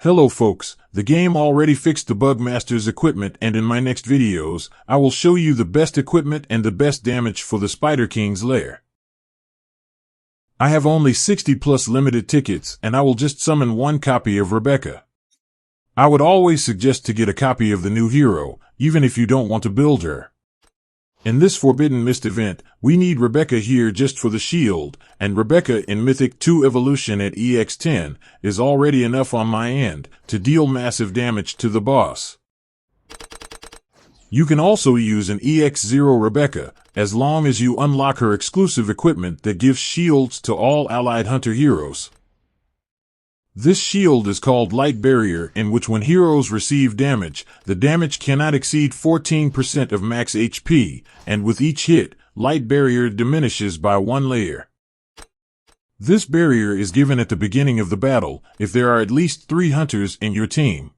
Hello folks, the game already fixed the Bugmaster's equipment, and in my next videos, I will show you the best equipment and the best damage for the Spider King's lair. I have only 60 plus limited tickets, and I will just summon one copy of Rebecca. I would always suggest to get a copy of the new hero, even if you don't want to build her. In this Forbidden Mist event, we need Rebecca here just for the shield, and Rebecca in Mythic 2 Evolution at EX10 is already enough on my end to deal massive damage to the boss. You can also use an EX0 Rebecca, as long as you unlock her exclusive equipment that gives shields to all allied hunter heroes. This shield is called Light Barrier, in which when heroes receive damage, the damage cannot exceed 14% of max HP, and with each hit, Light Barrier diminishes by 1 layer. This barrier is given at the beginning of the battle, if there are at least 3 hunters in your team.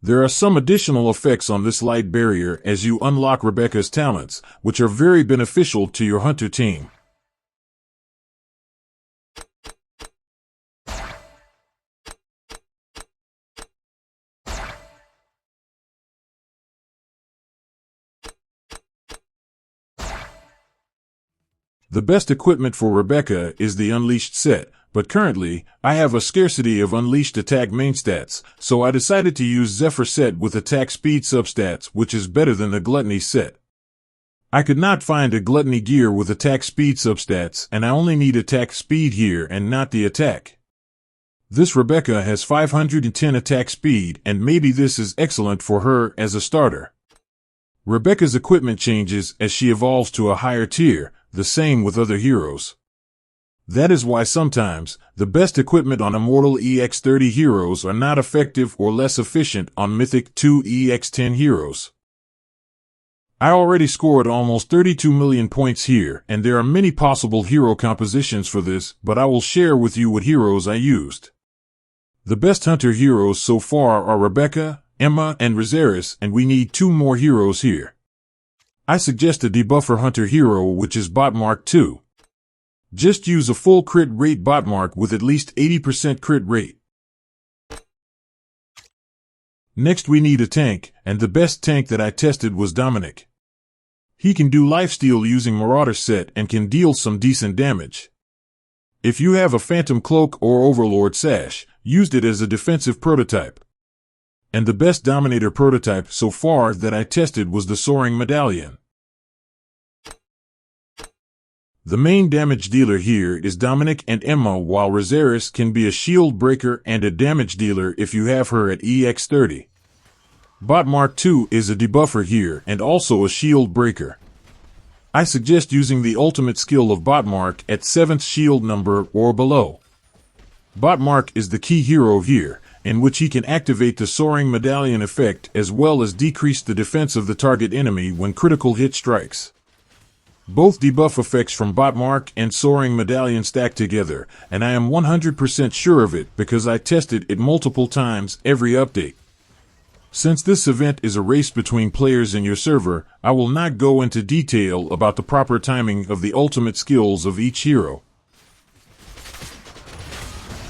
There are some additional effects on this Light Barrier as you unlock Rebecca's talents, which are very beneficial to your hunter team. The best equipment for Rebecca is the Unleashed set, but currently, I have a scarcity of Unleashed attack main stats, so I decided to use Zephyr set with attack speed substats, which is better than the Gluttony set. I could not find a Gluttony gear with attack speed substats, and I only need attack speed here and not the attack. This Rebecca has 510 attack speed, and maybe this is excellent for her as a starter. Rebecca's equipment changes as she evolves to a higher tier, the same with other heroes. That is why sometimes, the best equipment on Immortal EX30 heroes are not effective or less efficient on Mythic 2 EX10 heroes. I already scored almost 32 million points here, and there are many possible hero compositions for this, but I will share with you what heroes I used. The best hunter heroes so far are Rebecca, Emma, and Riserris, and we need 2 more heroes here. I suggest a debuffer hunter hero, which is Botmark 2. Just use a full crit rate Botmark with at least 80% crit rate. Next we need a tank, and the best tank that I tested was Dominic. He can do lifesteal using marauder set and can deal some decent damage. If you have a phantom cloak or overlord sash, use it as a defensive prototype. And the best dominator prototype so far that I tested was the Soaring medallion. The main damage dealer here is Dominic and Emma, while Riserris can be a shield breaker and a damage dealer if you have her at EX30. Botmark 2 is a debuffer here and also a shield breaker. I suggest using the ultimate skill of Botmark at 7th shield number or below. Botmark is the key hero here, in which he can activate the Soaring medallion effect as well as decrease the defense of the target enemy when critical hit strikes. Both debuff effects from Botmark and Soaring medallion stack together, and I am 100% sure of it because I tested it multiple times every update. Since this event is a race between players in your server, I will not go into detail about the proper timing of the ultimate skills of each hero.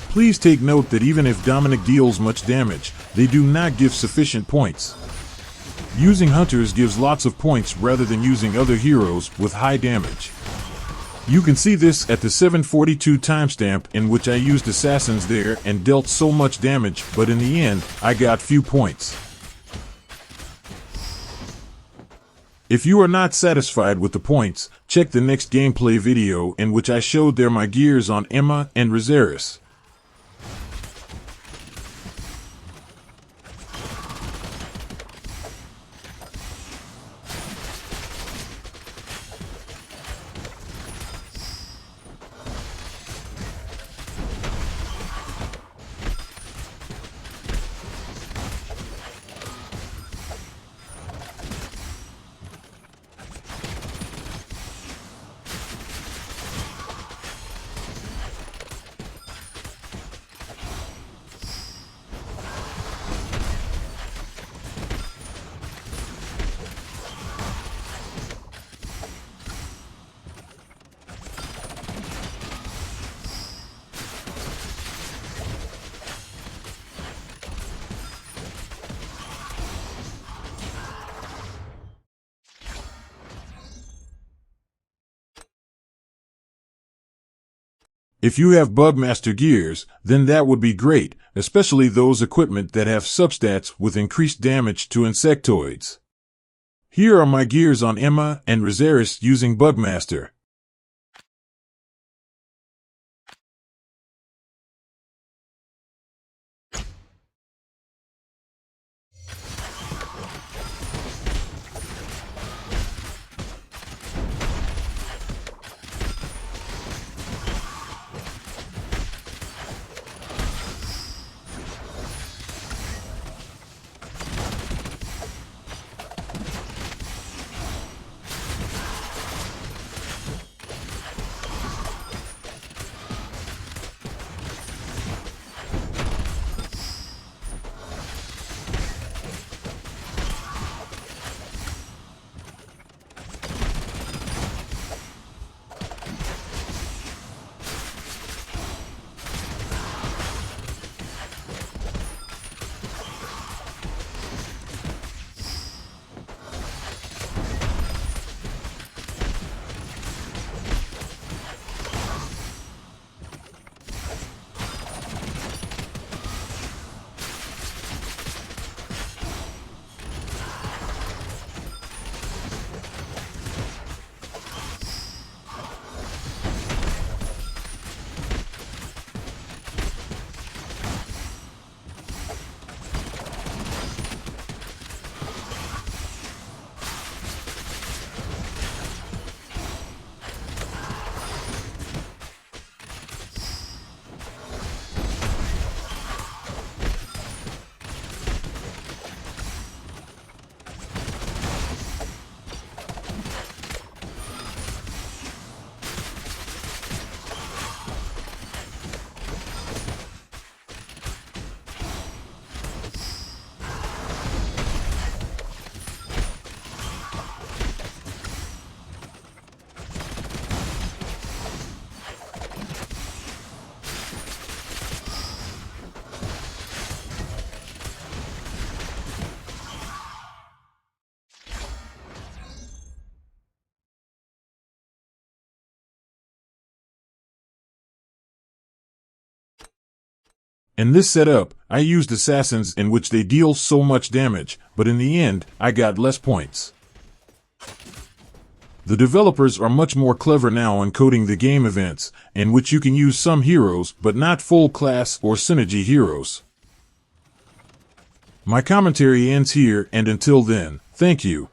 Please take note that even if Dominic deals much damage, they do not give sufficient points. Using hunters gives lots of points rather than using other heroes with high damage. You can see this at the 742 timestamp in which I used assassins there and dealt so much damage, but in the end, I got few points. If you are not satisfied with the points, check the next gameplay video in which I showed there my gears on Emma and Riserris. If you have Bugmaster gears, then that would be great, especially those equipment that have substats with increased damage to insectoids. Here are my gears on Emma and Riserris using Bugmaster. In this setup, I used assassins in which they deal so much damage, but in the end, I got less points. The developers are much more clever now in coding the game events, in which you can use some heroes but not full class or synergy heroes. My commentary ends here, and until then, thank you.